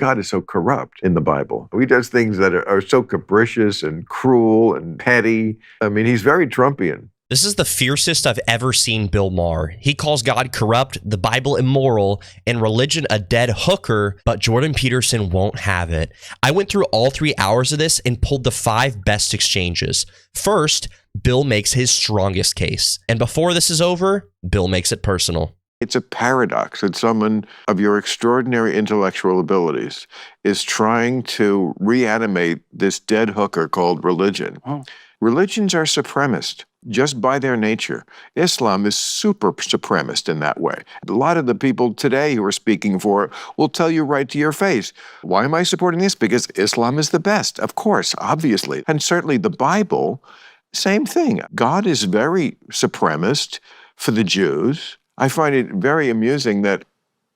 God is so corrupt in the Bible. He does things that are so capricious and cruel and petty. I mean, he's very Trumpian. This is the fiercest I've ever seen Bill Maher. He calls God corrupt, the Bible immoral, and religion a dead hooker, but Jordan Peterson won't have it. I went through all 3 hours of this and pulled the 5 best exchanges. First, Bill makes his strongest case. And before this is over, Bill makes it personal. It's a paradox that someone of your extraordinary intellectual abilities is trying to reanimate this dead hooker called religion. Oh. Religions are supremacist just by their nature. Islam is super supremacist in that way. A lot of the people today who are speaking for it will tell you right to your face, why am I supporting this? Because Islam is the best. Of course, obviously. And certainly the Bible, same thing. God is very supremacist for the Jews. I find it very amusing that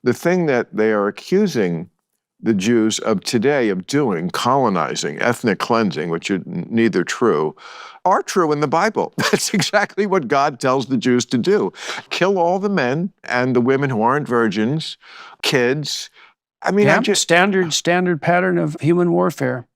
the thing that they are accusing the Jews of today of doing, colonizing, ethnic cleansing, which are neither true, are true in the Bible. That's exactly what God tells the Jews to do. Kill all the men and the women who aren't virgins, kids. I mean, standard pattern of human warfare.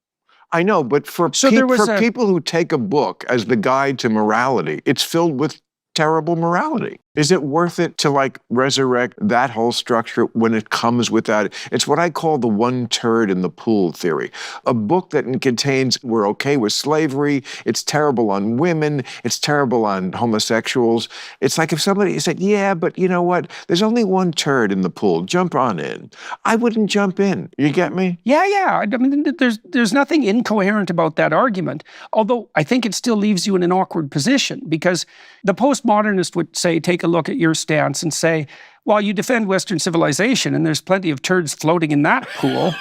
I know, but for people who take a book as the guide to morality, it's filled with terrible morality. Is it worth it to resurrect that whole structure when it comes without it? It's what I call the one turd in the pool theory. A book that contains, we're okay with slavery, it's terrible on women, it's terrible on homosexuals. It's like if somebody said, yeah, but you know what? There's only one turd in the pool, jump on in. I wouldn't jump in. You get me? Yeah. I mean, there's nothing incoherent about that argument, although I think it still leaves you in an awkward position because the postmodernist would say, take a look at your stance and say, well, you defend Western civilization and there's plenty of turds floating in that pool.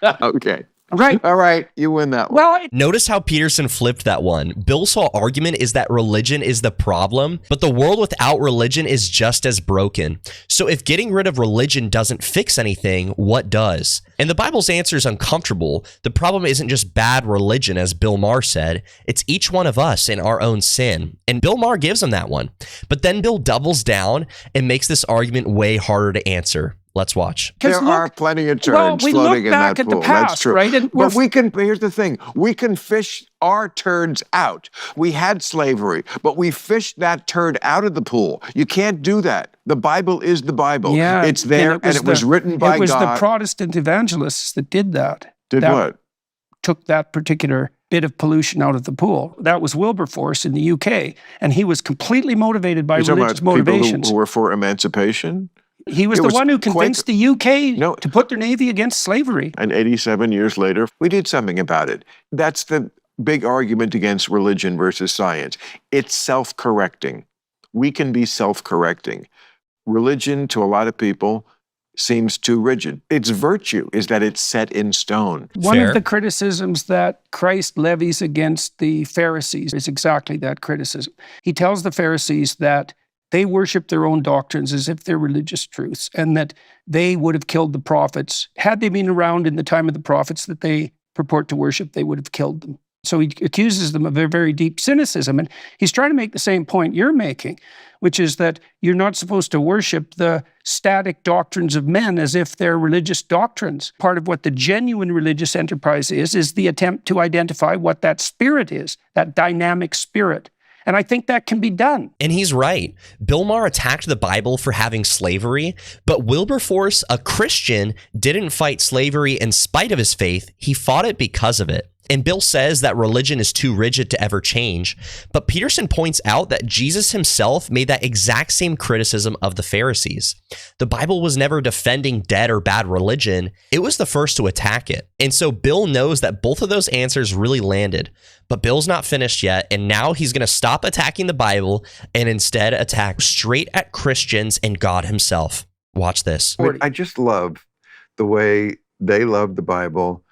Okay. Right. All right. You win that one. Well, notice how Peterson flipped that one. Bill's whole argument is that religion is the problem, but the world without religion is just as broken. So if getting rid of religion doesn't fix anything, what does? And the Bible's answer is uncomfortable. The problem isn't just bad religion, as Bill Maher said. It's each one of us in our own sin. And Bill Maher gives him that one. But then Bill doubles down and makes this argument way harder to answer. Let's watch. There are plenty of turds floating in that pool. That's true. Right? And but here's the thing. We can fish our turds out. We had slavery, but we fished that turd out of the pool. You can't do that. The Bible is the Bible. Yeah, it's there, and it was written by God. It was the Protestant evangelists that did that. What? Took that particular bit of pollution out of the pool. That was Wilberforce in the UK, and he was completely motivated by religious motivations. People who were for emancipation? He was the one who convinced the UK to put their navy against slavery. And 87 years later, we did something about it. That's the big argument against religion versus science. It's self-correcting. We can be self-correcting. Religion, to a lot of people, seems too rigid. Its virtue is that it's set in stone. One of the criticisms that Christ levies against the Pharisees is exactly that criticism. He tells the Pharisees that they worship their own doctrines as if they're religious truths, and that they would have killed the prophets. Had they been around in the time of the prophets that they purport to worship, they would have killed them. So he accuses them of a very deep cynicism. And he's trying to make the same point you're making, which is that you're not supposed to worship the static doctrines of men as if they're religious doctrines. Part of what the genuine religious enterprise is the attempt to identify what that spirit is, that dynamic spirit. And I think that can be done. And he's right. Bill Maher attacked the Bible for having slavery, but Wilberforce, a Christian, didn't fight slavery in spite of his faith. He fought it because of it. And Bill says that religion is too rigid to ever change. But Peterson points out that Jesus himself made that exact same criticism of the Pharisees. The Bible was never defending dead or bad religion. It was the first to attack it. And so Bill knows that both of those answers really landed. But Bill's not finished yet. And now he's going to stop attacking the Bible and instead attack straight at Christians and God himself. Watch this. I just love the way they love the Bible.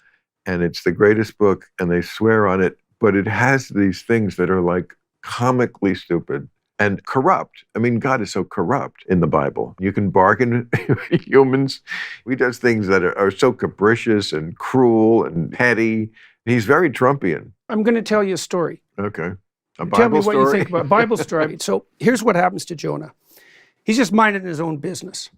And it's the greatest book, and they swear on it, but it has these things that are comically stupid and corrupt. I mean, God is so corrupt in the Bible. You can bargain with humans. He does things that are so capricious and cruel and petty. He's very Trumpian. I'm going to tell you a story. Okay. A Bible Tell me story? what you think about a Bible story. So here's what happens to Jonah. He's just minding his own business.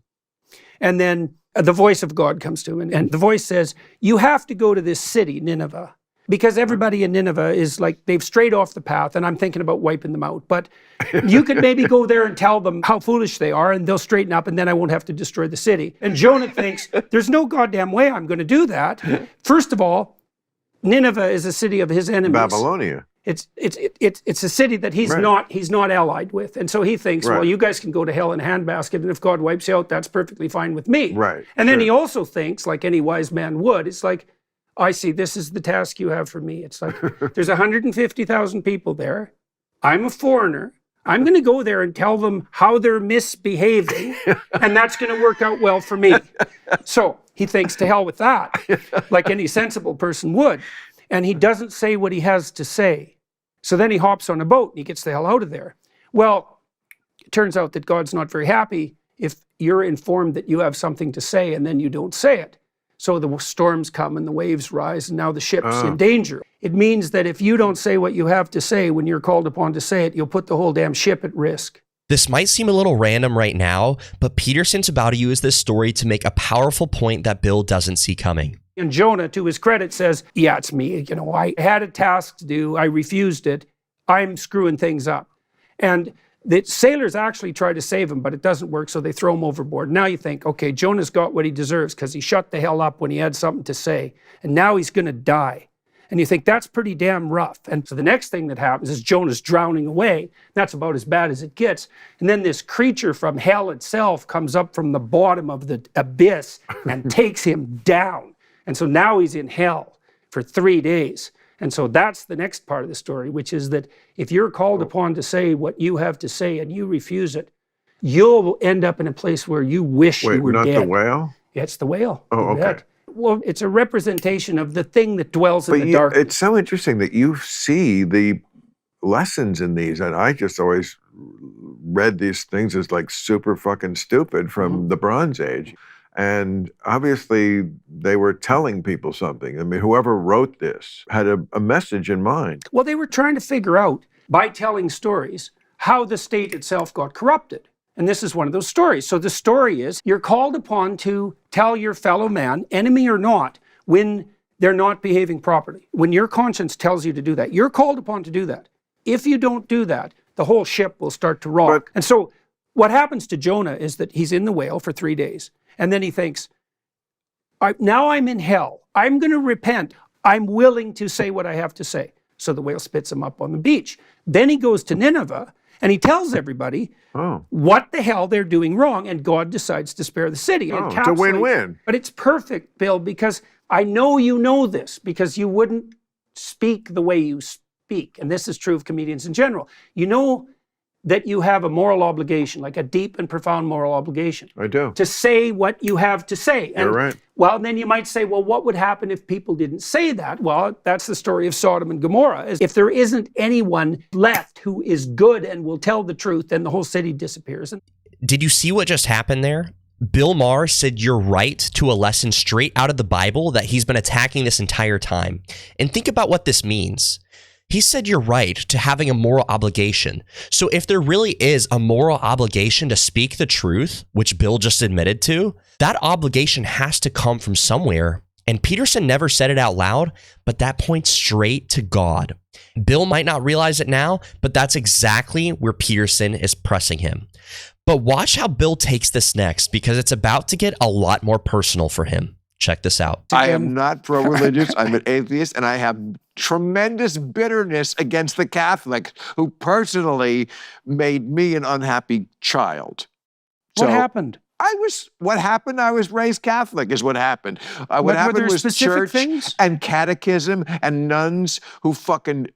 And then the voice of God comes to him, and the voice says, you have to go to this city, Nineveh, because everybody in Nineveh is like, they've strayed off the path, and I'm thinking about wiping them out. But you could maybe go there and tell them how foolish they are, and they'll straighten up, and then I won't have to destroy the city. And Jonah thinks, there's no goddamn way I'm going to do that. First of all, Nineveh is a city of his enemies. Babylonia. It's a city that he's not allied with. And so he thinks, well, you guys can go to hell in a handbasket, and if God wipes you out, that's perfectly fine with me. Right. And then he also thinks, like any wise man would, it's like, I see, this is the task you have for me. It's like, there's 150,000 people there. I'm a foreigner. I'm going to go there and tell them how they're misbehaving, and that's going to work out well for me. So he thinks, to hell with that, like any sensible person would. And he doesn't say what he has to say. So then he hops on a boat and he gets the hell out of there. Well, it turns out that God's not very happy if you're informed that you have something to say and then you don't say it. So the storms come and the waves rise, and now the ship's in danger. It means that if you don't say what you have to say when you're called upon to say it, you'll put the whole damn ship at risk. This might seem a little random right now, but Peterson's about to use this story to make a powerful point that Bill doesn't see coming. And Jonah, to his credit, says, yeah, it's me. You know, I had a task to do. I refused it. I'm screwing things up. And the sailors actually try to save him, but it doesn't work, so they throw him overboard. Now you think, okay, Jonah's got what he deserves because he shut the hell up when he had something to say, and now he's going to die. And you think, that's pretty damn rough. And so the next thing that happens is Jonah's drowning away. That's about as bad as it gets. And then this creature from hell itself comes up from the bottom of the abyss and takes him down. And so now he's in hell for 3 days. And so that's the next part of the story, which is that if you're called upon to say what you have to say and you refuse it, you'll end up in a place where you wish you were dead. Wait, not the whale? Yeah, it's the whale. Oh, okay. Well, it's a representation of the thing that dwells in the dark. It's so interesting that you see the lessons in these, and I just always read these things as like super fucking stupid from the Bronze Age. And obviously, they were telling people something. I mean, whoever wrote this had a message in mind. Well, they were trying to figure out, by telling stories, how the state itself got corrupted. And this is one of those stories. So the story is, you're called upon to tell your fellow man, enemy or not, when they're not behaving properly. When your conscience tells you to do that, you're called upon to do that. If you don't do that, the whole ship will start to rock. And so what happens to Jonah is that he's in the whale for 3 days. And then he thinks, now I'm in hell. I'm going to repent. I'm willing to say what I have to say. So the whale spits him up on the beach. Then he goes to Nineveh and he tells everybody what the hell they're doing wrong. And God decides to spare the city. It's a win-win. But it's perfect, Bill, because I know you know this, because you wouldn't speak the way you speak. And this is true of comedians in general. You know that you have a moral obligation, like a deep and profound moral obligation. I do. To say what you have to say. And, you're right. Well, and then you might say, well, what would happen if people didn't say that? Well, that's the story of Sodom and Gomorrah. If there isn't anyone left who is good and will tell the truth, then the whole city disappears. Did you see what just happened there? Bill Maher said you're right to a lesson straight out of the Bible that he's been attacking this entire time. And think about what this means. He said you're right to having a moral obligation. So if there really is a moral obligation to speak the truth, which Bill just admitted to, that obligation has to come from somewhere. And Peterson never said it out loud, but that points straight to God. Bill might not realize it now, but that's exactly where Peterson is pressing him. But watch how Bill takes this next, because it's about to get a lot more personal for him. Check this out. I am not pro-religious. I'm an atheist, and I have tremendous bitterness against the Catholic who personally made me an unhappy child. What happened? What happened? I was raised Catholic is what happened. What happened was church and catechism and nuns who fucking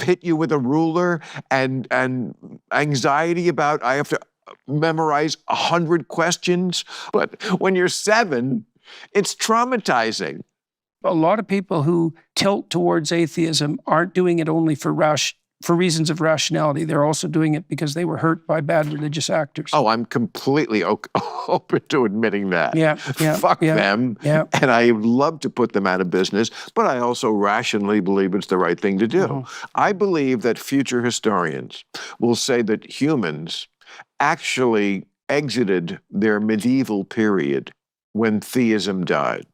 hit you with a ruler and anxiety about I have to memorize 100 questions. But when you're 7, it's traumatizing. A lot of people who tilt towards atheism aren't doing it only for reasons of rationality. They're also doing it because they were hurt by bad religious actors. Oh, I'm completely open to admitting that. Fuck them. Yeah. And I love to put them out of business, but I also rationally believe it's the right thing to do. I believe that future historians will say that humans actually exited their medieval period when theism died.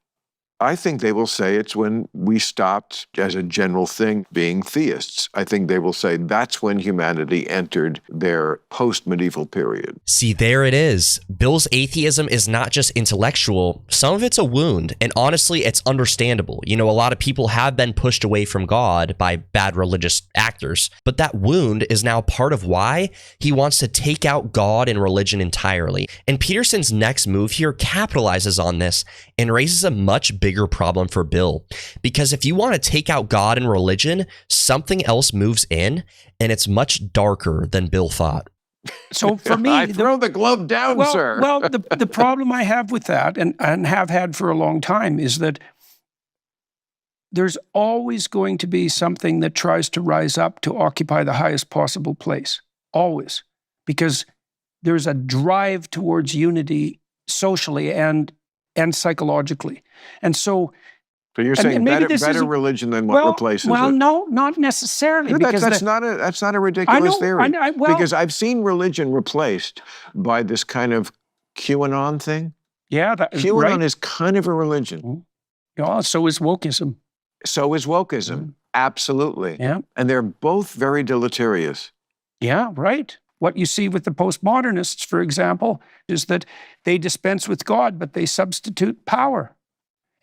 I think they will say it's when we stopped, as a general thing, being theists. I think they will say that's when humanity entered their post-medieval period. See, there it is. Bill's atheism is not just intellectual. Some of it's a wound, and honestly, it's understandable. You know, a lot of people have been pushed away from God by bad religious actors, but that wound is now part of why he wants to take out God and religion entirely. And Peterson's next move here capitalizes on this and raises a much bigger problem for Bill. Because if you want to take out God and religion, something else moves in, and it's much darker than Bill thought. So for me, I throw the glove down, sir. Well, the problem I have with that, and have had for a long time, is that there's always going to be something that tries to rise up to occupy the highest possible place. Always. Because there's a drive towards unity socially and psychologically. And so you're saying better religion than what replaces it? Well, no, not necessarily. No, because that's not a ridiculous theory. Because I've seen religion replaced by this kind of QAnon thing. Yeah, QAnon right? is kind of a religion. Yeah, so is wokeism. So is wokeism. Absolutely. Yeah. And they're both very deleterious. Yeah, right. What you see with the postmodernists, for example, is that they dispense with God, but they substitute power.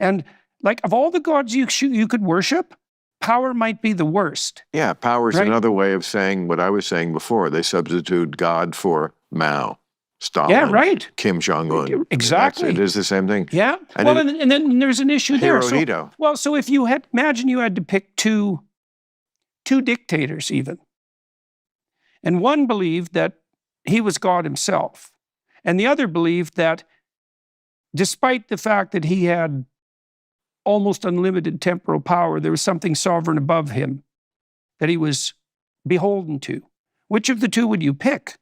And like, of all the gods you could worship, power might be the worst. Yeah, power is Right. another way of saying what I was saying before. They substitute God for Mao, Stalin, Yeah, right. Kim Jong-un. Exactly. It is the same thing. Yeah. And And then there's an issue there. Hirohito. So if you imagine you had to pick two dictators even. And one believed that he was God himself. And the other believed that despite the fact that he had almost unlimited temporal power, there was something sovereign above him that he was beholden to. Which of the two would you pick?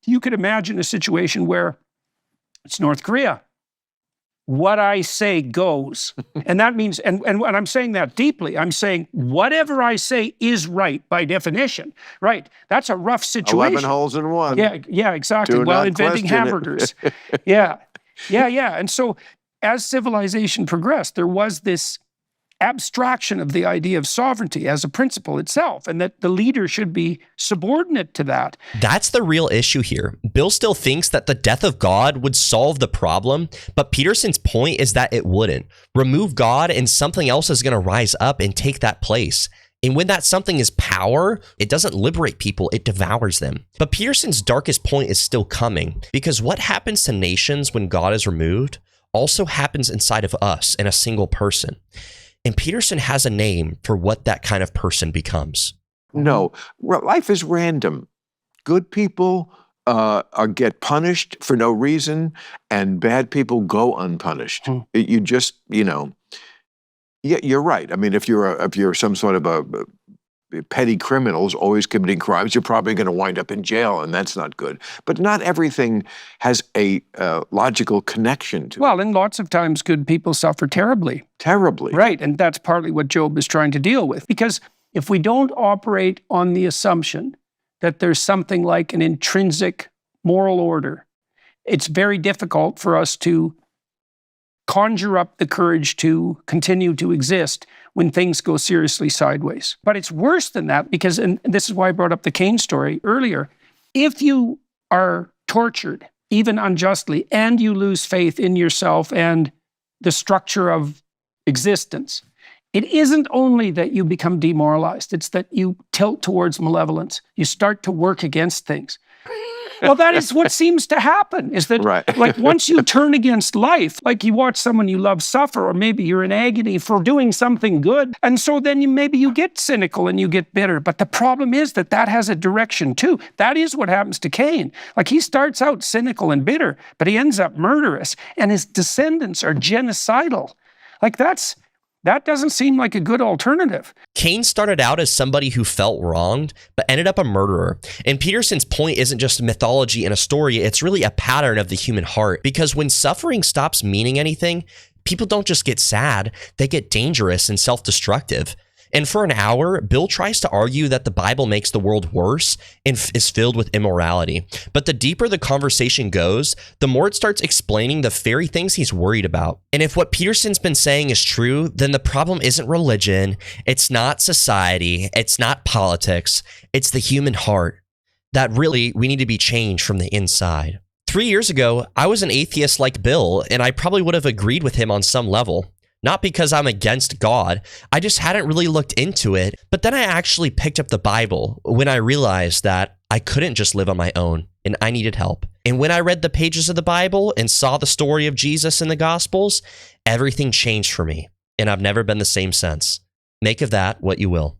You could imagine a situation where it's North Korea. What I say goes. And that means, and I'm saying that deeply, I'm saying whatever I say is right by definition. Right. That's a rough situation. 11 holes in one. Yeah, exactly. Do While not inventing question it. hamburgers. Yeah. And so as civilization progressed, there was this abstraction of the idea of sovereignty as a principle itself, and that the leader should be subordinate to that. That's the real issue here. Bill still thinks that the death of God would solve the problem, but Peterson's point is that it wouldn't. Remove God and something else is going to rise up and take that place. And when that something is power, it doesn't liberate people, it devours them. But Peterson's darkest point is still coming, because what happens to nations when God is removed also happens inside of us in a single person. And Peterson has a name for what that kind of person becomes. No, life is random. Good people get punished for no reason, and bad people go unpunished. You just, yeah, you're right. I mean, if you're some sort of a petty criminals always committing crimes, you're probably going to wind up in jail, and that's not good. But not everything has a logical connection to it. Well, and lots of times good people suffer terribly. Terribly. Right, and that's partly what Job is trying to deal with. Because if we don't operate on the assumption that there's something like an intrinsic moral order, it's very difficult for us to conjure up the courage to continue to exist when things go seriously sideways. But it's worse than that because, and this is why I brought up the Cain story earlier, if you are tortured, even unjustly, and you lose faith in yourself and the structure of existence, it isn't only that you become demoralized, it's that you tilt towards malevolence. You start to work against things. Well, that is what seems to happen, is that Right. like once you turn against life, like you watch someone you love suffer, or maybe you're in agony for doing something good. And so then maybe you get cynical and you get bitter. But the problem is that has a direction too. That is what happens to Cain. Like he starts out cynical and bitter, but he ends up murderous and his descendants are genocidal. Like that doesn't seem like a good alternative. Cain started out as somebody who felt wronged, but ended up a murderer. And Peterson's point isn't just mythology in a story, it's really a pattern of the human heart. Because when suffering stops meaning anything, people don't just get sad, they get dangerous and self-destructive. And for an hour, Bill tries to argue that the Bible makes the world worse and is filled with immorality. But the deeper the conversation goes, the more it starts explaining the very things he's worried about. And if what Peterson's been saying is true, then the problem isn't religion, it's not society, it's not politics, it's the human heart. That really, we need to be changed from the inside. 3 years ago, I was an atheist like Bill, and I probably would have agreed with him on some level. Not because I'm against God, I just hadn't really looked into it. But then I actually picked up the Bible when I realized that I couldn't just live on my own and I needed help. And when I read the pages of the Bible and saw the story of Jesus in the Gospels, everything changed for me. And I've never been the same since. Make of that what you will.